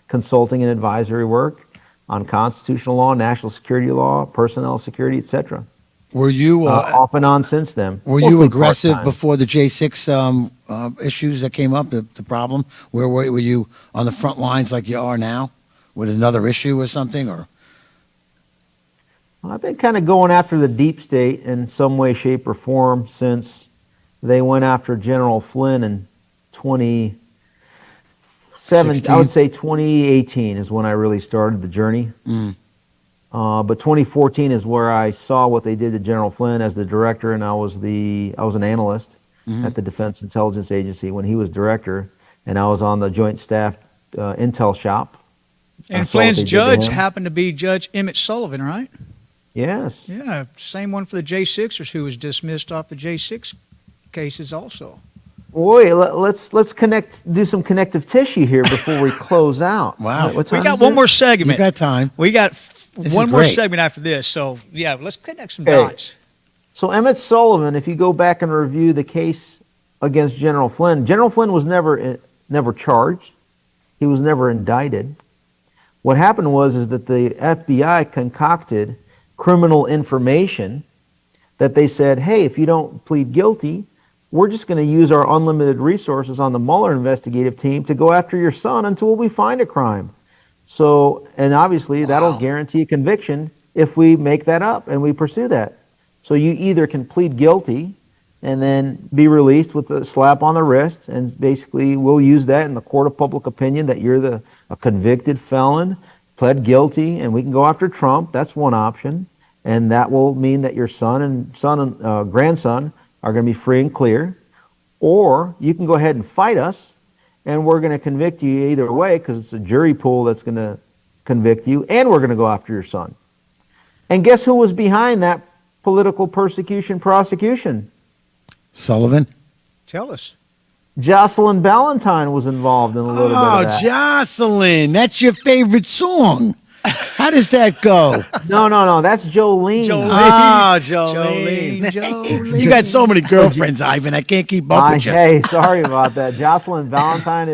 S3: consulting and advisory work on constitutional law, national security law, personnel security, etc.
S2: Were you
S3: off and on since then?
S2: Were you
S3: Mostly
S2: aggressive
S3: part-time.
S2: before the J6 issues that came up? The problem? Were you on the front lines like you are now with another issue or something? Or
S3: I've been kind of going after the deep state in some way, shape, or form since they went after General Flynn in 2017. I would say 2018 is when I really started the journey. But 2014 is where I saw what they did to General Flynn as the director, and I was an analyst at the Defense Intelligence Agency when he was director, and I was on the Joint Staff Intel shop.
S1: And Flynn's judge happened to be Judge Emmett Sullivan, right?
S3: Yes.
S1: Yeah, same one for the J6ers who was dismissed off the J6 cases also.
S3: Wait, let's do some connective tissue here before we close out.
S2: Wow.
S3: What time
S1: We got
S3: is
S1: one
S3: it?
S1: more segment.
S2: You got time.
S1: We got
S2: This
S1: one
S2: is
S1: more
S2: great.
S1: segment after this. So, yeah, let's connect some
S3: Okay.
S1: dots.
S3: So Emmett Sullivan, if you go back and review the case against General Flynn was never charged. He was never indicted. What happened is that the FBI concocted criminal information that they said, hey, if you don't plead guilty, we're just going to use our unlimited resources on the Mueller investigative team to go after your son until we find a crime. So, and obviously that'll guarantee a conviction if we make that up and we pursue that. So you either can plead guilty and then be released with a slap on the wrist, and basically we'll use that in the court of public opinion that you're a convicted felon, pled guilty, and we can go after Trump. That's one option, and that will mean that your son and grandson are going to be free and clear. Or you can go ahead and fight us, and we're going to convict you either way because it's a jury pool that's going to convict you, and we're going to go after your son. And guess who was behind that political persecution prosecution?
S2: Sullivan?
S1: Tell us.
S3: Jocelyn Ballantyne was involved in a little bit of that.
S2: Jocelyn, that's your favorite song. How does that go?
S3: No, that's Jolene.
S2: Jolene. You got so many girlfriends, Ivan. I can't keep up with you.
S3: Hey, sorry about that. Jocelyn Ballantyne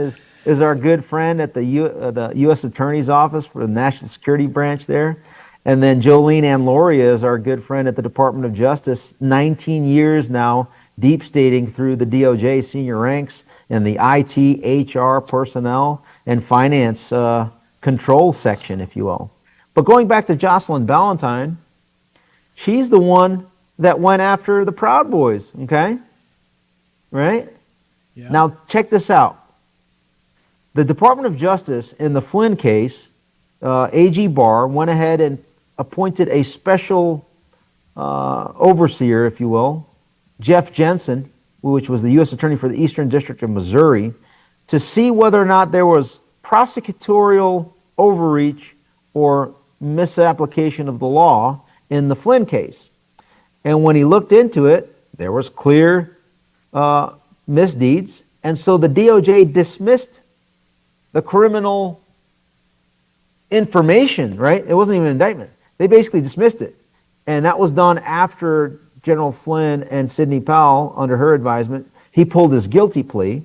S3: is our good friend at the U.S. Attorney's Office for the National Security Branch there. And then Jolene Ann Loria is our good friend at the Department of Justice, 19 years now, deep stating through the DOJ senior ranks in the IT, HR, personnel, and finance control section, if you will. But going back to Jocelyn Ballantyne, she's the one that went after the Proud Boys, okay? Right?
S1: Yeah.
S3: Now, check this out. The Department of Justice in the Flynn case, AG Barr went ahead and appointed a special overseer, if you will, Jeff Jensen, which was the U.S. Attorney for the Eastern District of Missouri, to see whether or not there was prosecutorial overreach or misapplication of the law in the Flynn case. And when he looked into it, there was clear misdeeds, and so the DOJ dismissed the criminal information, right? It wasn't even an indictment. They basically dismissed it. And that was done after General Flynn and Sidney Powell, under her advisement, He pulled his guilty plea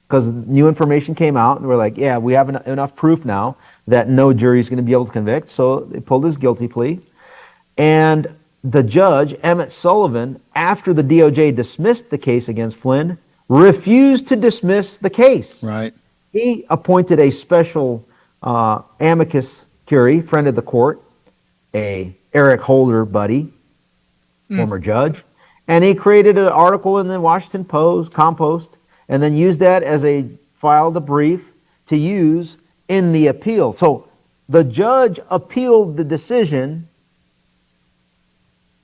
S3: because new information came out, and we're like, yeah, we have enough proof now that no jury is going to be able to convict. So they pulled his guilty plea. And the judge, Emmett Sullivan, after the DOJ dismissed the case against Flynn, refused to dismiss the case.
S2: Right.
S3: He appointed a special amicus curiae, friend of the court, a Eric Holder buddy, former judge, and he created an article in the Washington Post, Compost, and then used that as filed a brief to use in the appeal. So the judge appealed the decision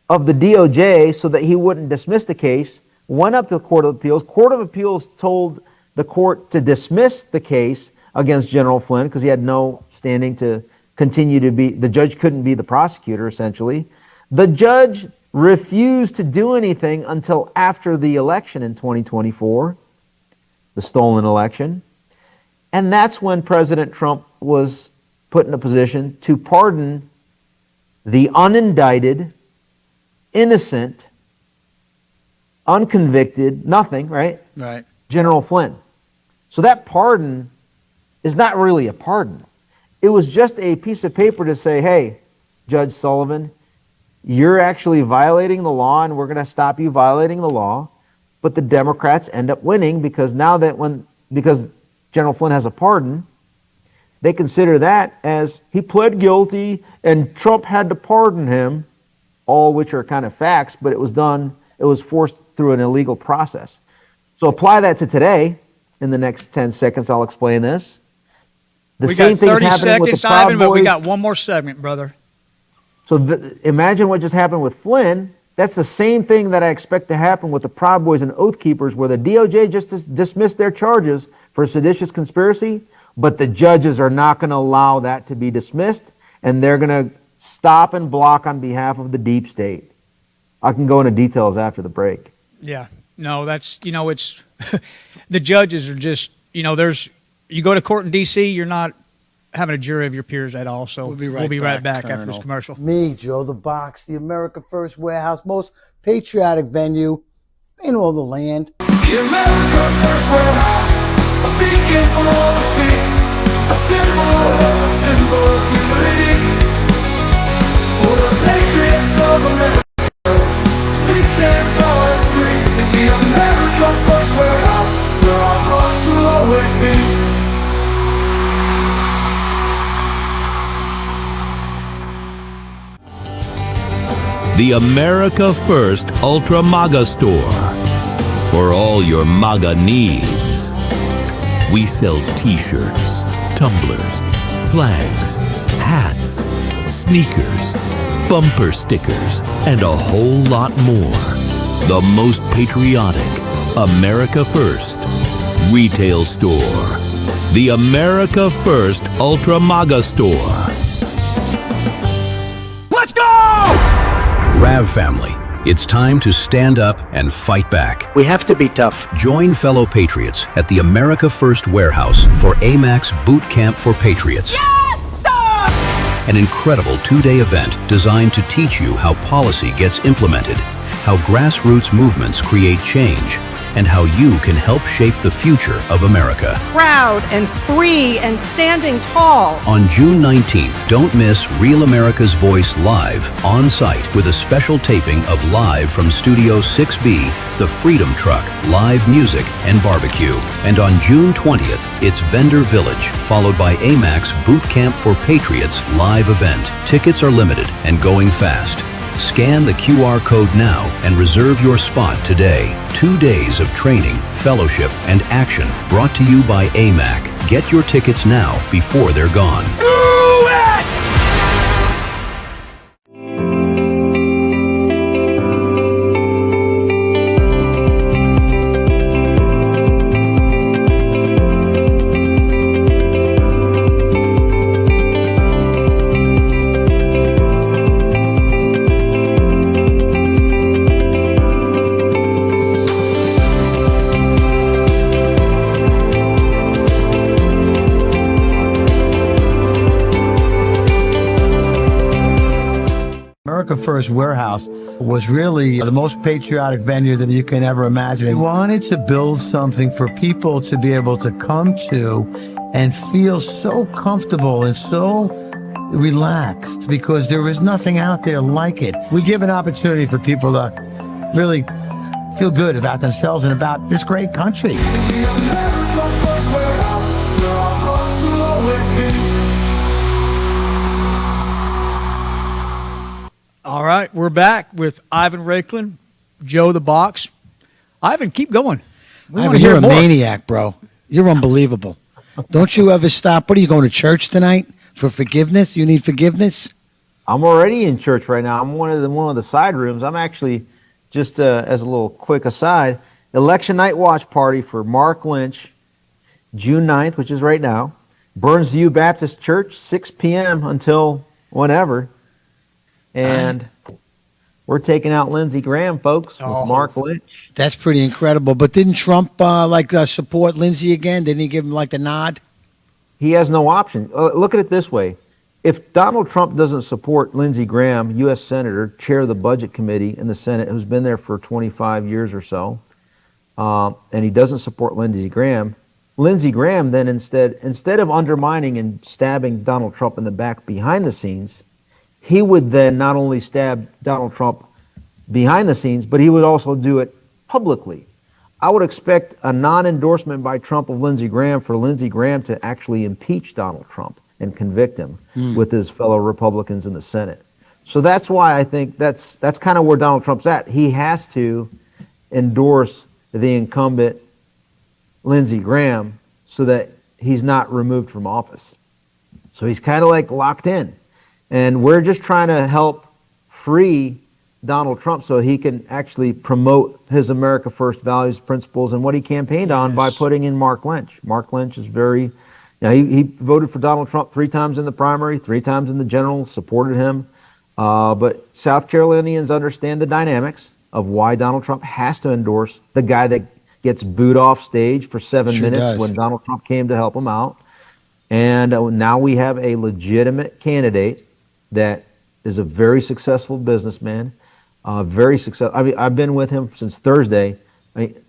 S3: of the DOJ so that he wouldn't dismiss the case, went up to the Court of Appeals. Court of Appeals told the court to dismiss the case against General Flynn because he had no standing to continue to be, the judge couldn't be the prosecutor, essentially. The judge refused to do anything until after the election in 2024, the stolen election. And that's when President Trump was put in a position to pardon the unindicted, innocent, unconvicted, nothing, right?
S2: Right.
S3: General Flynn. So that pardon is not really a pardon. It was just a piece of paper to say, hey, Judge Sullivan, you're actually violating the law, and we're going to stop you violating the law. But the Democrats end up winning because now that because General Flynn has a pardon, they consider that as he pled guilty and Trump had to pardon him, all which are kind of facts, but it was forced through an illegal process. So apply that to today. In the next 10 seconds, I'll explain this.
S1: We got 30 seconds, Ivan, but we got one more segment, brother.
S3: So imagine what just happened with Flynn. That's the same thing that I expect to happen with the Proud Boys and Oath Keepers, where the DOJ just dismissed their charges for seditious conspiracy, but the judges are not going to allow that to be dismissed, and they're going to stop and block on behalf of the deep state. I can go into details after the break.
S1: Yeah. No, that's, it's the judges are just, you go to court in D.C., you're not having a jury of your peers at all. So we'll be right back after this commercial.
S8: Me, Joe the Box, the America First Warehouse, most patriotic venue in all the land.
S7: The America First Warehouse, a beacon for all to see, a symbol of unity. For the patriots of America, we stand tall and free. In the America First Warehouse, where our hearts will always be.
S21: The America First Ultra MAGA Store. For all your MAGA needs. We sell t-shirts, tumblers, flags, hats, sneakers, bumper stickers, and a whole lot more. The most patriotic America First retail store. The America First Ultra MAGA Store.
S22: Let's go! Rav family, it's time to stand up and fight back.
S23: We have to be tough.
S22: Join fellow patriots at the America First Warehouse for AMAC's Boot Camp for Patriots.
S7: Yes, sir!
S22: An incredible 2-day event designed to teach you how policy gets implemented, how grassroots movements create change, and how you can help shape the future of America.
S17: Proud and free and standing tall.
S22: On June 19th, don't miss Real America's Voice live on site with a special taping of Live from Studio 6B, The Freedom Truck, live music and barbecue. And on June 20th, it's Vendor Village, followed by AMAC's Boot Camp for Patriots live event. Tickets are limited and going fast. Scan the QR code now and reserve your spot today. 2 days of training, fellowship, and action brought to you by AMAC. Get your tickets now before they're gone.
S2: America First Warehouse was really the most patriotic venue that you can ever imagine. We wanted to build something for people to be able to come to and feel so comfortable and so relaxed, because there is nothing out there like it. We give an opportunity for people to really feel good about themselves and about this great country.
S1: All right, we're back with Ivan Raiklen, Joe the Box. Ivan, keep going. We want
S2: Ivan,
S1: to hear
S2: you're a
S1: more.
S2: maniac, bro. You're unbelievable. Don't you ever stop? What are you going to church tonight for forgiveness? You need forgiveness?
S3: I'm already in church right now. I'm one of the side rooms. I'm actually, just as a little quick aside, election night watch party for Mark Lynch, June 9th, which is right now. Burnsview Baptist Church, 6 p.m. until whenever. And we're taking out Lindsey Graham, folks, with Mark Lynch.
S2: That's pretty incredible. But didn't Trump support Lindsey again? Didn't he give him like the nod?
S3: He has no option. Look at it this way. If Donald Trump doesn't support Lindsey Graham, U.S. Senator, chair of the Budget Committee in the Senate, who's been there for 25 years or so, and he doesn't support Lindsey Graham then instead of undermining and stabbing Donald Trump in the back behind the scenes, he would then not only stab Donald Trump behind the scenes, but he would also do it publicly. I would expect a non-endorsement by Trump of Lindsey Graham for Lindsey Graham to actually impeach Donald Trump and convict him with his fellow Republicans in the Senate. So that's why I think that's kind of where Donald Trump's at. He has to endorse the incumbent Lindsey Graham so that he's not removed from office. So he's kind of like locked in. And we're just trying to help free Donald Trump so he can actually promote his America First values, principles, and what he campaigned on by putting in Mark Lynch. Mark Lynch is he voted for Donald Trump 3 times in the primary, 3 times in the general, supported him. But South Carolinians understand the dynamics of why Donald Trump has to endorse the guy that gets booed off stage for 7 minutes when Donald Trump came to help him out. And now we have a legitimate candidate that is a very successful businessman, very successful. I mean, I've been with him since Thursday. I mean,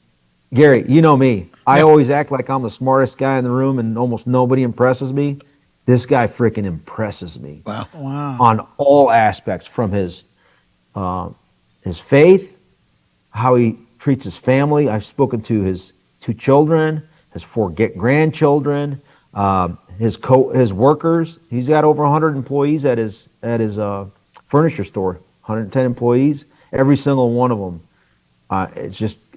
S3: Gary, you know me. I always act like I'm the smartest guy in the room and almost nobody impresses me. This guy freaking impresses me.
S2: Wow.
S3: On all aspects, from his faith, how he treats his family. I've spoken to his 2 children, his 4 grandchildren, his workers. He's got over 100 employees at his furniture store. 110 employees. Every single one of them.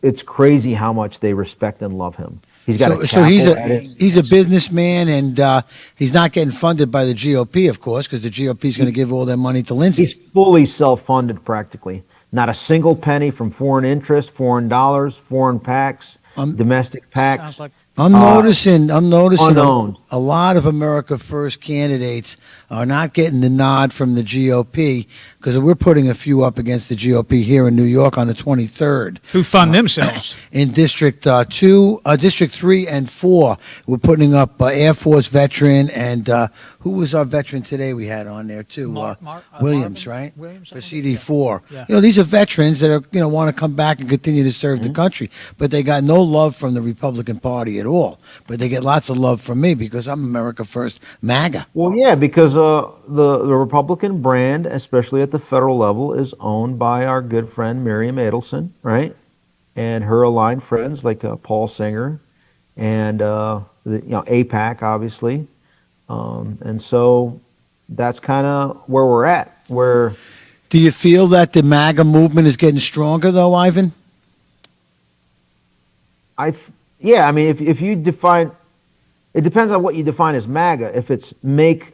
S3: It's crazy how much they respect and love him. He's got
S2: he's a businessman, and he's not getting funded by the GOP, of course, because the GOP is going to give all their money to Lindsey.
S3: He's fully self-funded, practically. Not a single penny from foreign interest, foreign dollars, foreign PACs, domestic PACs.
S2: I'm noticing
S3: unowned.
S2: a lot of America First candidates are not getting the nod from the GOP, because we're putting a few up against the GOP here in New York on the 23rd.
S1: Who fund themselves.
S2: In District 3 and 4, we're putting up Air Force veteran, and who was our veteran today we had on there too? Williams, right?
S1: Williams,
S2: for CD4.
S1: Yeah.
S2: You know, these are veterans that are, want to come back and continue to serve the country, but they got no love from the Republican Party at all. But they get lots of love from me because I'm America First MAGA.
S3: Well, yeah, because the Republican brand, especially at the federal level, is owned by our good friend Miriam Adelson, right? And her aligned friends like Paul Singer and AIPAC, obviously. And so that's kind of where we're at.
S2: Do you feel that the MAGA movement is getting stronger, though, Ivan?
S3: Yeah, I mean, if you define, it depends on what you define as MAGA. If it's Miriam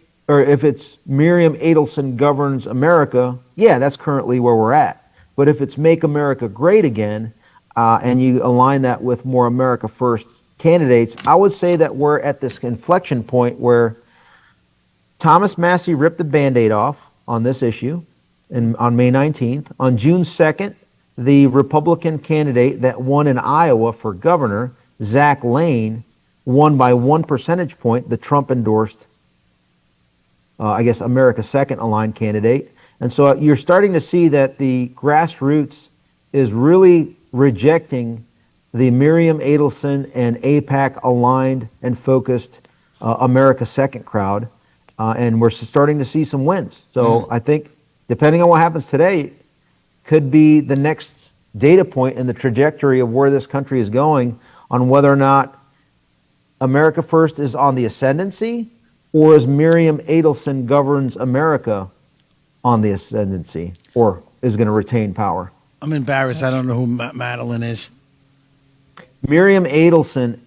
S3: Adelson governs America, yeah, that's currently where we're at. But if it's Make America Great Again, and you align that with more America First candidates, I would say that we're at this inflection point where Thomas Massie ripped the Band-Aid off on this issue on May 19th. On June 2nd, the Republican candidate that won in Iowa for governor, Zach Lane, won by 1 percentage point the Trump-endorsed, America Second aligned candidate. And so you're starting to see that the grassroots is really rejecting the Miriam Adelson and AIPAC aligned and focused America Second crowd. And we're starting to see some wins. So I think, depending on what happens today, could be the next data point in the trajectory of where this country is going on whether or not America First is on the ascendancy, or is Miriam Adelson governs America on the ascendancy, or is going to retain power.
S2: I'm embarrassed. I don't know who Madeline is.
S3: Miriam Adelson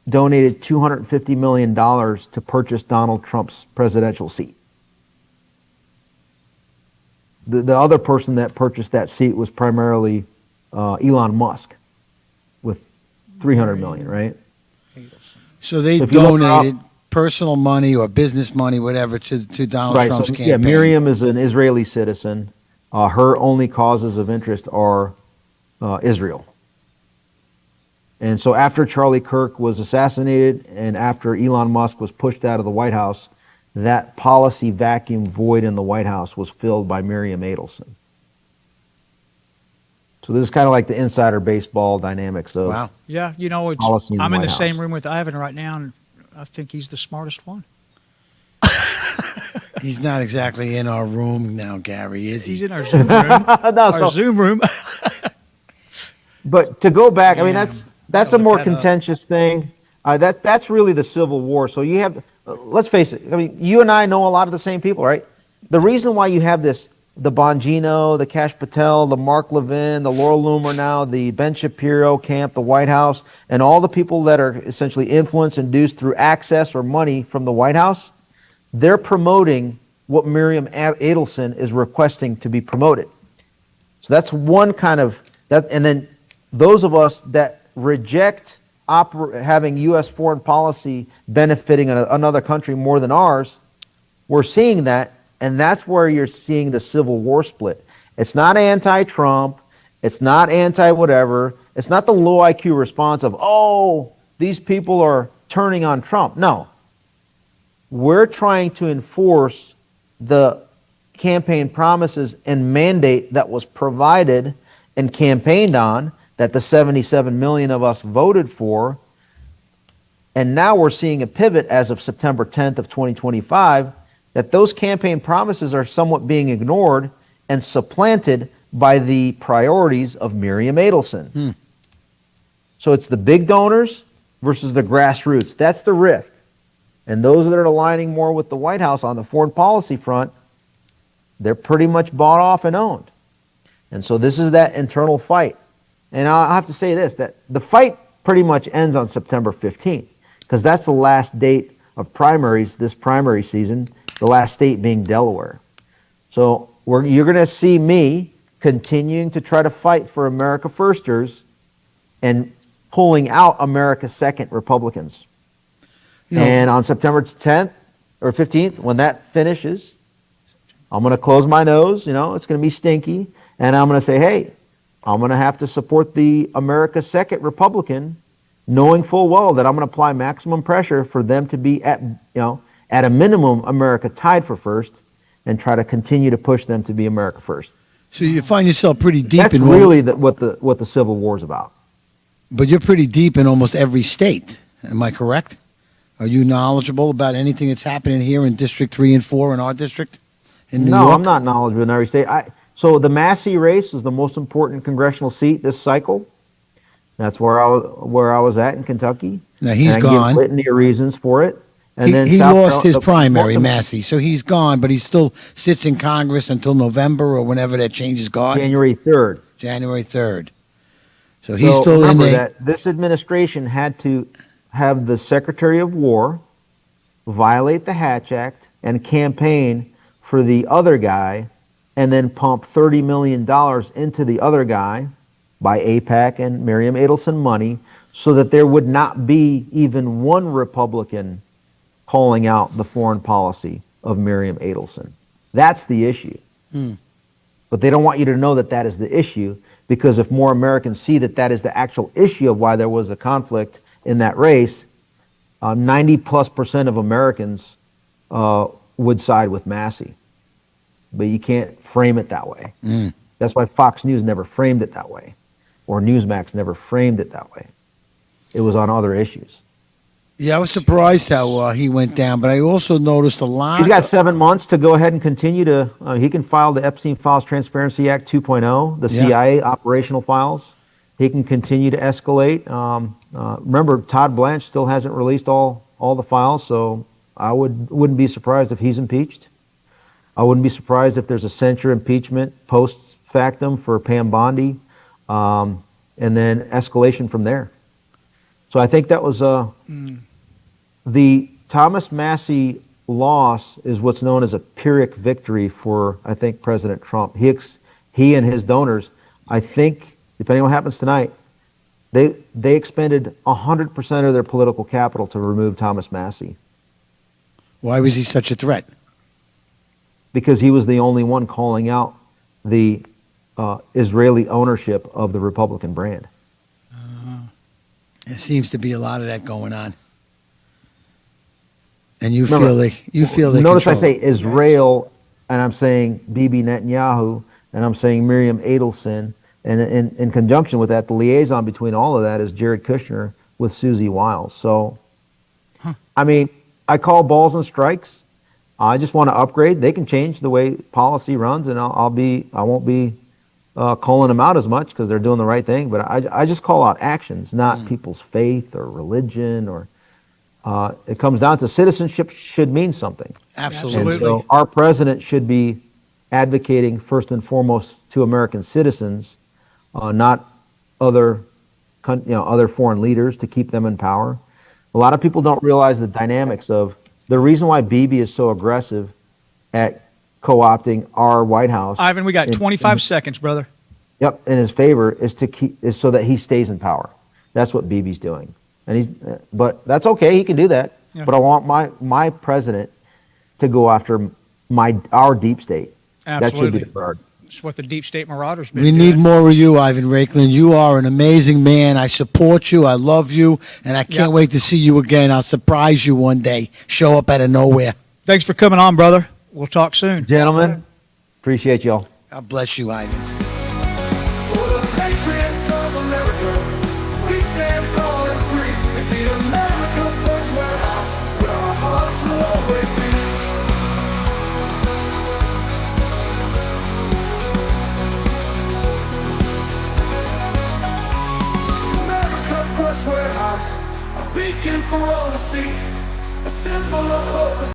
S3: donated $250 million to purchase Donald Trump's presidential seat. The other person that purchased that seat was primarily Elon Musk with $300 million, right?
S2: So they
S3: if you look
S2: donated personal money or business money, whatever, to Donald Trump's campaign.
S3: Yeah, Miriam is an Israeli citizen. Her only causes of interest are Israel. And so after Charlie Kirk was assassinated and after Elon Musk was pushed out of the White House, that policy vacuum void in the White House was filled by Miriam Adelson. So this is kind of like the insider baseball dynamics of
S2: wow.
S1: Yeah, you know, I'm in the same room with Ivan right now, and I think he's the smartest one.
S2: He's not exactly in our room now, Gary, is he?
S1: He's in our Zoom room. Zoom room.
S3: But to go back, I mean, that's a more contentious thing. That's really the Civil War. So you have, let's face it, I mean, you and I know a lot of the same people, right? The reason why you have this, the Bongino, the Kash Patel, the Mark Levin, the Laurel Loomer now, the Ben Shapiro camp, the White House, and all the people that are essentially influenced, induced through access or money from the White House, they're promoting what Miriam Adelson is requesting to be promoted. So that's one kind of, that, and then those of us that reject having U.S. foreign policy benefiting another country more than ours, we're seeing that, and that's where you're seeing the Civil War split. It's not anti-Trump, it's not anti-whatever, it's not the low IQ response of, oh, these people are turning on Trump. No. We're trying to enforce the campaign promises and mandate that was provided and campaigned on, that the 77 million of us voted for. And now we're seeing a pivot as of September 10th of 2025, that those campaign promises are somewhat being ignored and supplanted by the priorities of Miriam Adelson. So it's the big donors versus the grassroots. That's the rift. And those that are aligning more with the White House on the foreign policy front, they're pretty much bought off and owned. And so this is that internal fight. And I'll have to say this, that the fight pretty much ends on September 15th, because that's the last date of primaries this primary season, the last state being Delaware. So you're going to see me continuing to try to fight for America Firsters and pulling out America Second Republicans. And on September 10th or 15th, when that finishes, I'm going to close my nose, it's going to be stinky, and I'm going to say, hey, I'm going to have to support the America Second Republican, knowing full well that I'm going to apply maximum pressure for them to be at a minimum America tied for first, and try to continue to push them to be America First.
S2: So you find yourself pretty deep
S3: That's
S2: in
S3: really what the Civil War is about.
S2: But you're pretty deep in almost every state. Am I correct? Are you knowledgeable about anything that's happening here in District 3 and 4 in our district in New York?
S3: No, I'm not knowledgeable in every state. So the Massey race is the most important congressional seat this cycle. That's where I was at in Kentucky.
S2: Now he's
S3: and
S2: gone.
S3: I give litany of reasons for it. And then
S2: he lost his primary, Massey, so he's gone, but he still sits in Congress until November or whenever that change is gone.
S3: January 3rd.
S2: January 3rd. So he's still in there.
S3: That this administration had to have the Secretary of War violate the Hatch Act and campaign for the other guy, and then pump $30 million into the other guy by AIPAC and Miriam Adelson money, so that there would not be even one Republican calling out the foreign policy of Miriam Adelson. That's the issue. But they don't want you to know that that is the issue, because if more Americans see that that is the actual issue of why there was a conflict in that race, 90+% of Americans would side with Massey. but you can't frame it that way.
S2: Mm.
S3: That's why Fox News never framed it that way, or Newsmax never framed it that way. It was on other issues.
S2: Yeah, I was surprised how he went down, but I also noticed a lot.
S3: He's got 7 months to go ahead and continue to. He can file the Epstein Files Transparency Act 2.0, the CIA operational files. He can continue to escalate. Remember, Todd Blanche still hasn't released all the files, so I wouldn't be surprised if he's impeached. I wouldn't be surprised if there's a censure impeachment post factum for Pam Bondi, and then escalation from there. So I think that was the Thomas Massie loss is what's known as a Pyrrhic victory for, I think, President Trump. He and his donors, I think, depending on what happens tonight, they expended 100% of their political capital to remove Thomas Massie.
S2: Why was he such a threat?
S3: Because he was the only one calling out the Israeli ownership of the Republican brand.
S2: There seems to be a lot of that going on. And you
S3: Remember,
S2: feel they
S3: notice I
S2: control
S3: say
S2: it.
S3: Israel, and I'm saying Bibi Netanyahu, and I'm saying Miriam Adelson, and in conjunction with that, the liaison between all of that is Jared Kushner with Susie Wiles. So, I mean, I call balls and strikes. I just want to upgrade. They can change the way policy runs, and I won't be calling them out as much because they're doing the right thing. But I just call out actions, not people's faith or religion or. It comes down to citizenship should mean something.
S2: Absolutely.
S3: And so our president should be advocating first and foremost to American citizens, not other foreign leaders to keep them in power. A lot of people don't realize the dynamics of the reason why Bibi is so aggressive at co-opting our White House.
S1: Ivan, we got 25 seconds, brother.
S3: Yep, in his favor is so that he stays in power. That's what Bibi's doing. But that's okay. He can do that.
S1: Yeah.
S3: But I want my president to go after our deep state.
S1: Absolutely.
S3: That should be the priority.
S1: It's what the deep state marauders been
S2: We
S1: doing.
S2: need more of you, Ivan Raikland. You are an amazing man. I support you. I love you. And I can't wait to see you again. I'll surprise you one day. Show up out of nowhere.
S1: Thanks for coming on, brother. We'll talk soon.
S3: Gentlemen, appreciate y'all.
S2: God bless you, Ivan.
S7: For the patriots of America, we stand tall and free. In the America First Warehouse, where our hearts will always be. America First Warehouse, a beacon for all to see, a symbol of hope.